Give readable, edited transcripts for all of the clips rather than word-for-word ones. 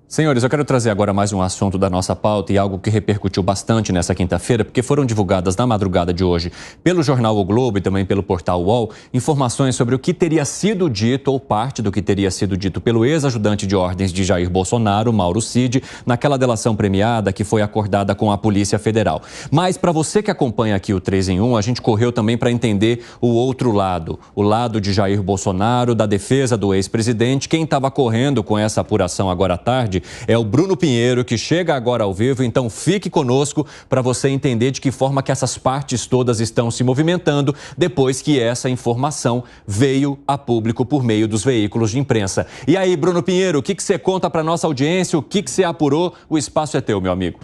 Senhores, eu quero trazer agora mais um assunto da nossa pauta e algo que repercutiu bastante nessa quinta-feira, porque foram divulgadas na madrugada de hoje pelo jornal O Globo e também pelo portal UOL informações sobre o que teria sido dito ou parte do que teria sido dito pelo ex-ajudante de ordens de Jair Bolsonaro, Mauro Cid, naquela delação premiada que foi acordada com a Polícia Federal. Mas para você que acompanha aqui o 3 em 1, a gente correu também para entender o outro lado, o lado de Jair Bolsonaro, da defesa do ex-presidente. Quem estava correndo com essa apuração agora à tarde é o Bruno Pinheiro, que chega agora ao vivo, então fique conosco para você entender de que forma que essas partes todas estão se movimentando depois que essa informação veio a público por meio dos veículos de imprensa. E aí, Bruno Pinheiro, o que você conta para nossa audiência, o que você apurou? O espaço é teu, meu amigo.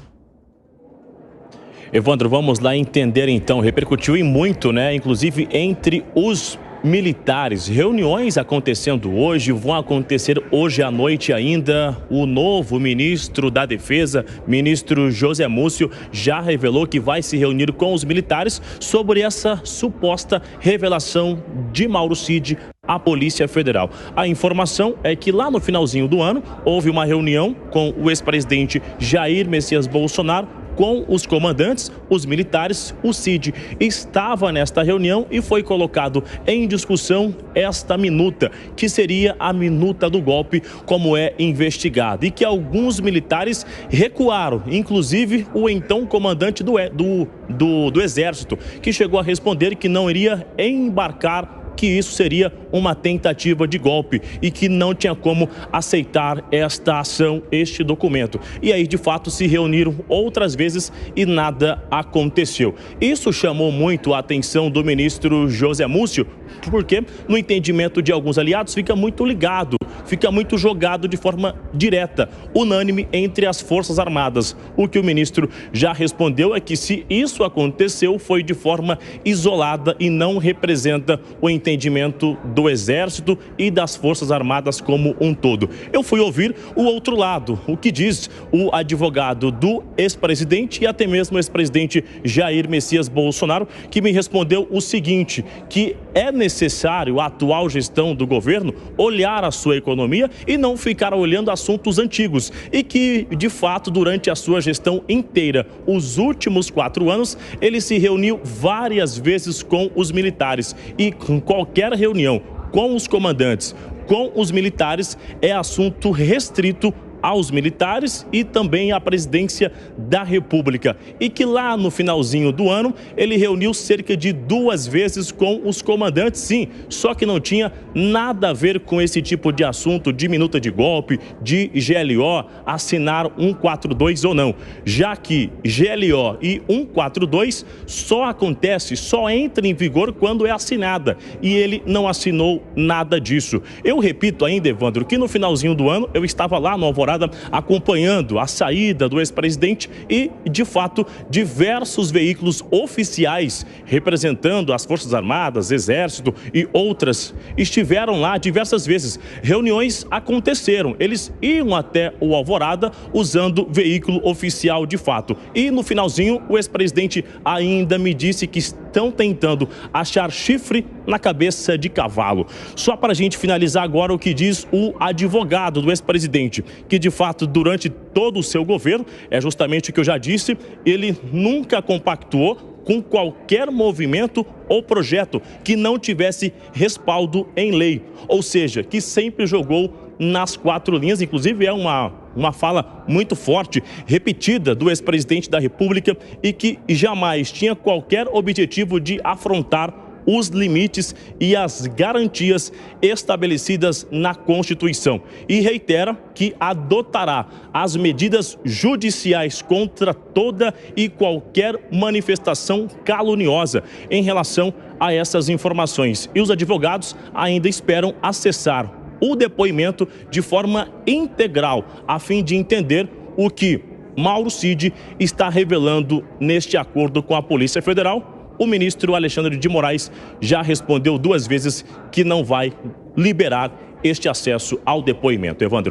Evandro, vamos lá entender então, repercutiu em muito, né? Inclusive entre os militares, reuniões acontecendo hoje, vão acontecer hoje à noite ainda. O novo ministro da Defesa, ministro José Múcio, já revelou que vai se reunir com os militares sobre essa suposta revelação de Mauro Cid à Polícia Federal. A informação é que lá no finalzinho do ano houve uma reunião com o ex-presidente Jair Messias Bolsonaro, com os comandantes, os militares. O Cid estava nesta reunião e foi colocado em discussão esta minuta, que seria a minuta do golpe, como é investigado, e que alguns militares recuaram, inclusive o então comandante do Exército, que chegou a responder que não iria embarcar, que isso seria uma tentativa de golpe e que não tinha como aceitar esta ação, este documento. E aí, de fato, se reuniram outras vezes e nada aconteceu. Isso chamou muito a atenção do ministro José Múcio, porque no entendimento de alguns aliados fica muito ligado, fica muito jogado de forma direta, unânime entre as Forças Armadas. O que o ministro já respondeu é que se isso aconteceu foi de forma isolada e não representa o entendimento do Exército e das Forças Armadas como um todo. Eu fui ouvir o outro lado, o que diz o advogado do ex-presidente e até mesmo o ex-presidente Jair Messias Bolsonaro, que me respondeu o seguinte, que é necessário a atual gestão do governo olhar a sua economia e não ficar olhando assuntos antigos, e que, de fato, durante a sua gestão inteira, os últimos 4 anos, ele se reuniu várias vezes com os militares, e com qualquer reunião com os comandantes, com os militares, é assunto restrito aos militares e também à presidência da República, e que lá no finalzinho do ano ele reuniu cerca de 2 vezes com os comandantes, sim, só que não tinha nada a ver com esse tipo de assunto de minuta de golpe, de GLO, assinar 142 ou não, já que GLO e 142 só acontece, só entra em vigor quando é assinada, e ele não assinou nada disso. Eu repito ainda, Evandro, que no finalzinho do ano eu estava lá no Alvorada acompanhando a saída do ex-presidente e, de fato, diversos veículos oficiais representando as Forças Armadas, Exército e outras estiveram lá diversas vezes. Reuniões aconteceram, eles iam até o Alvorada usando veículo oficial de fato. E no finalzinho o ex-presidente ainda me disse que estão tentando achar chifre na cabeça de cavalo. Só para a gente finalizar agora o que diz o advogado do ex-presidente, que de fato durante todo o seu governo, é justamente o que eu já disse, ele nunca compactuou com qualquer movimento ou projeto que não tivesse respaldo em lei, ou seja, que sempre jogou nas 4 linhas, inclusive é uma fala muito forte, repetida do ex-presidente da República, e que jamais tinha qualquer objetivo de afrontar os limites e as garantias estabelecidas na Constituição, e reitera que adotará as medidas judiciais contra toda e qualquer manifestação caluniosa em relação a essas informações. E os advogados ainda esperam acessar o depoimento de forma integral, a fim de entender o que Mauro Cid está revelando neste acordo com a Polícia Federal. O ministro Alexandre de Moraes já respondeu 2 vezes que não vai liberar este acesso ao depoimento. Evandro.